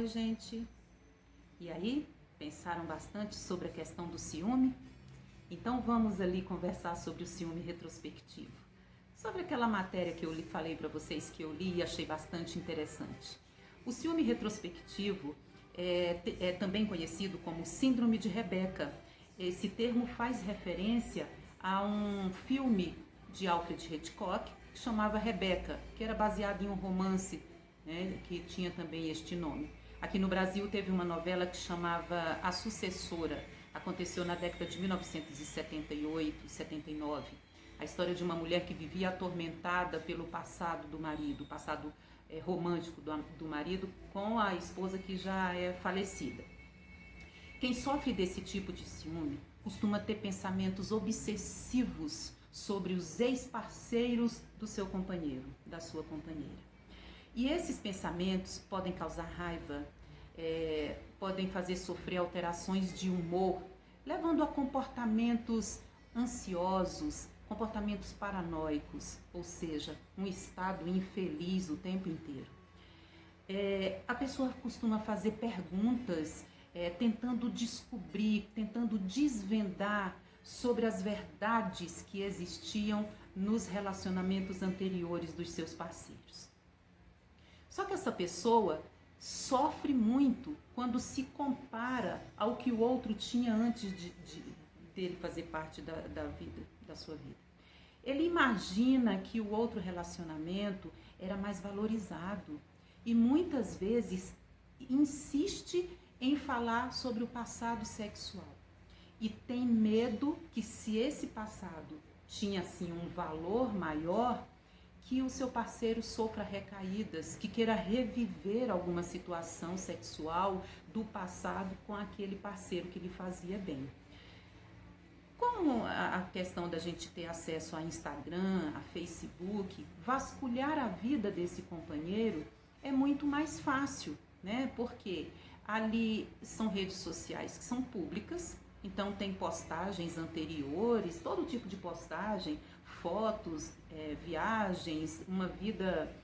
Oi, gente. E aí, pensaram bastante sobre a questão do ciúme? Então vamos ali conversar sobre o ciúme retrospectivo. Sobre aquela matéria que eu falei para vocês que eu li e achei bastante interessante. O ciúme retrospectivo é também conhecido como síndrome de Rebeca. Esse termo faz referência a um filme de Alfred Hitchcock que chamava Rebeca, que era baseado em um romance, né, que tinha também este nome. Aqui no Brasil teve uma novela que chamava A Sucessora. Aconteceu na década de 1978 e 79. A história de uma mulher que vivia atormentada pelo passado do marido, o passado romântico do marido com a esposa que já é falecida. Quem sofre desse tipo de ciúme costuma ter pensamentos obsessivos sobre os ex-parceiros do seu companheiro, da sua companheira. E esses pensamentos podem causar raiva, podem fazer sofrer alterações de humor, levando a comportamentos ansiosos, comportamentos paranoicos, ou seja, um estado infeliz o tempo inteiro. A pessoa costuma fazer perguntas, tentando descobrir, tentando desvendar sobre as verdades que existiam nos relacionamentos anteriores dos seus parceiros. Só que essa pessoa sofre muito quando se compara ao que o outro tinha antes dele fazer parte da vida, da sua vida. Ele imagina que o outro relacionamento era mais valorizado e muitas vezes insiste em falar sobre o passado sexual. E tem medo que, se esse passado tinha assim um valor maior, que o seu parceiro sofra recaídas, que queira reviver alguma situação sexual do passado com aquele parceiro que lhe fazia bem. Como a questão da gente ter acesso a Instagram, a Facebook, vasculhar a vida desse companheiro é muito mais fácil, né? Porque ali são redes sociais que são públicas, então tem postagens anteriores, todo tipo de postagem, fotos, viagens, uma vida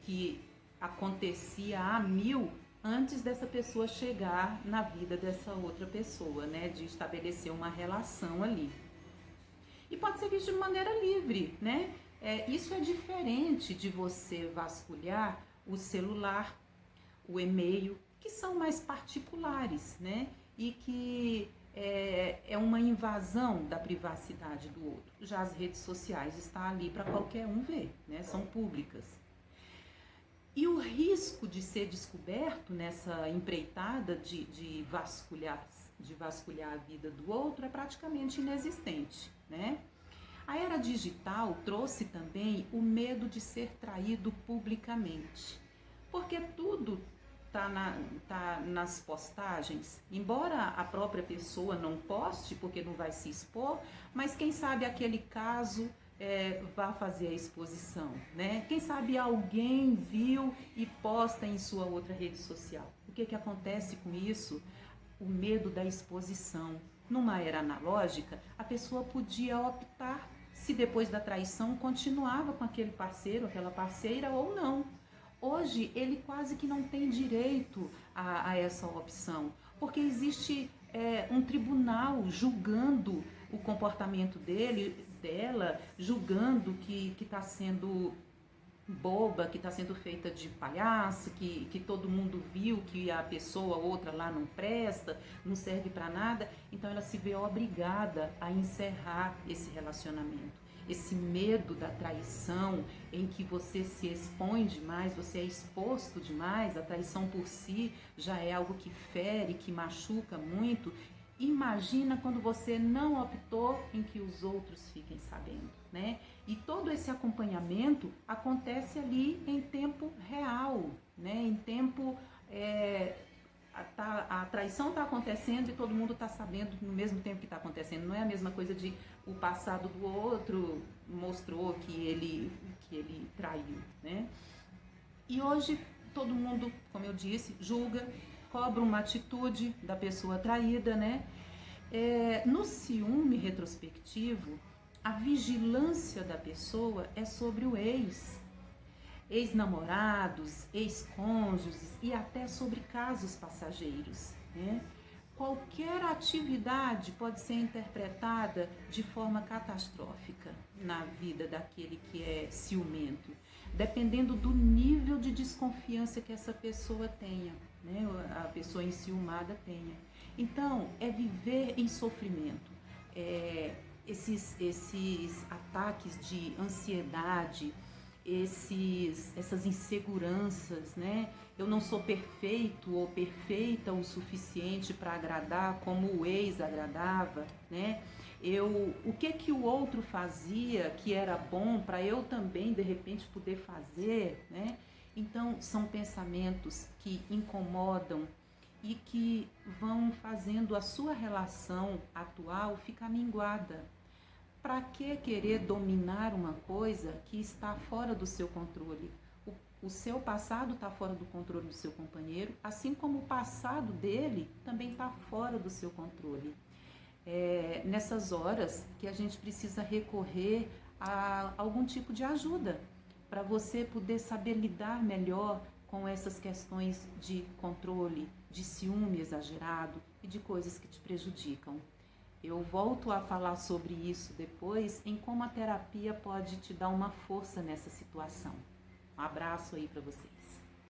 que acontecia a mil antes dessa pessoa chegar na vida dessa outra pessoa, né, de estabelecer uma relação ali. E pode ser visto de maneira livre, né? Isso é diferente de você vasculhar o celular, o e-mail, que são mais particulares, né? E que é uma invasão da privacidade do outro. Já as redes sociais estão ali para qualquer um ver, né? São públicas. E o risco de ser descoberto nessa empreitada de vasculhar a vida do outro é praticamente inexistente, né? A era digital trouxe também o medo de ser traído publicamente, porque tudo tá nas postagens, embora a própria pessoa não poste porque não vai se expor, mas quem sabe aquele caso vá fazer a exposição, né? Quem sabe alguém viu e posta em sua outra rede social. O que acontece com isso? O medo da exposição. Numa era analógica, a pessoa podia optar se depois da traição continuava com aquele parceiro, aquela parceira ou não. Hoje ele quase que não tem direito a essa opção, porque existe um tribunal julgando o comportamento dela, julgando que está sendo boba, que está sendo feita de palhaço, que todo mundo viu que a pessoa, outra lá não presta, não serve para nada, então ela se vê obrigada a encerrar esse relacionamento. Esse medo da traição, em que você se expõe demais, você é exposto demais, a traição por si já é algo que fere, que machuca muito. Imagina quando você não optou em que os outros fiquem sabendo, né? E todo esse acompanhamento acontece ali em tempo real, né? Em tempo... a traição está acontecendo e todo mundo está sabendo no mesmo tempo que está acontecendo. Não é a mesma coisa de o passado do outro mostrou que ele traiu, né? E hoje todo mundo, como eu disse, julga, cobra uma atitude da pessoa traída, né? No ciúme retrospectivo, a vigilância da pessoa é sobre o ex. ex-namorados, ex-cônjuges e até sobre casos passageiros, né? Qualquer atividade pode ser interpretada de forma catastrófica na vida daquele que é ciumento, dependendo do nível de desconfiança que essa pessoa tenha, né? A pessoa enciumada tenha. Então, é viver em sofrimento. Esses ataques de ansiedade, essas inseguranças, né? Eu não sou perfeito ou perfeita o suficiente para agradar como o ex agradava, né? O que o outro fazia que era bom para eu também de repente poder fazer, né? Então são pensamentos que incomodam e que vão fazendo a sua relação atual ficar minguada. Para que querer dominar uma coisa que está fora do seu controle? O seu passado está fora do controle do seu companheiro, assim como o passado dele também está fora do seu controle. Nessas horas que a gente precisa recorrer a algum tipo de ajuda para você poder saber lidar melhor com essas questões de controle, de ciúme exagerado e de coisas que te prejudicam. Eu volto a falar sobre isso depois, em como a terapia pode te dar uma força nessa situação. Um abraço aí para você.